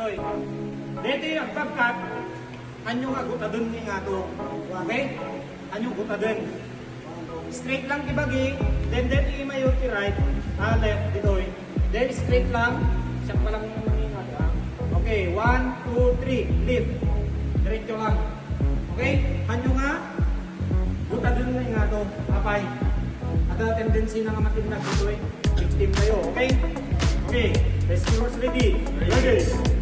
Dito yung pagkat, anyo nga gutadun ni nga to. Okay? Anyo gutadun. Straight lang ibagi, then imayo ti right, left dito. Then straight lang, siya pa lang yung nga. Okay, 1, 2, 3, lift. Diretso lang. Okay? Anyo nga, gutadun na nga to. Apay. At tendency na nga matinag dito. Victim kayo. Okay? Okay. Let's see what's ready. Ready.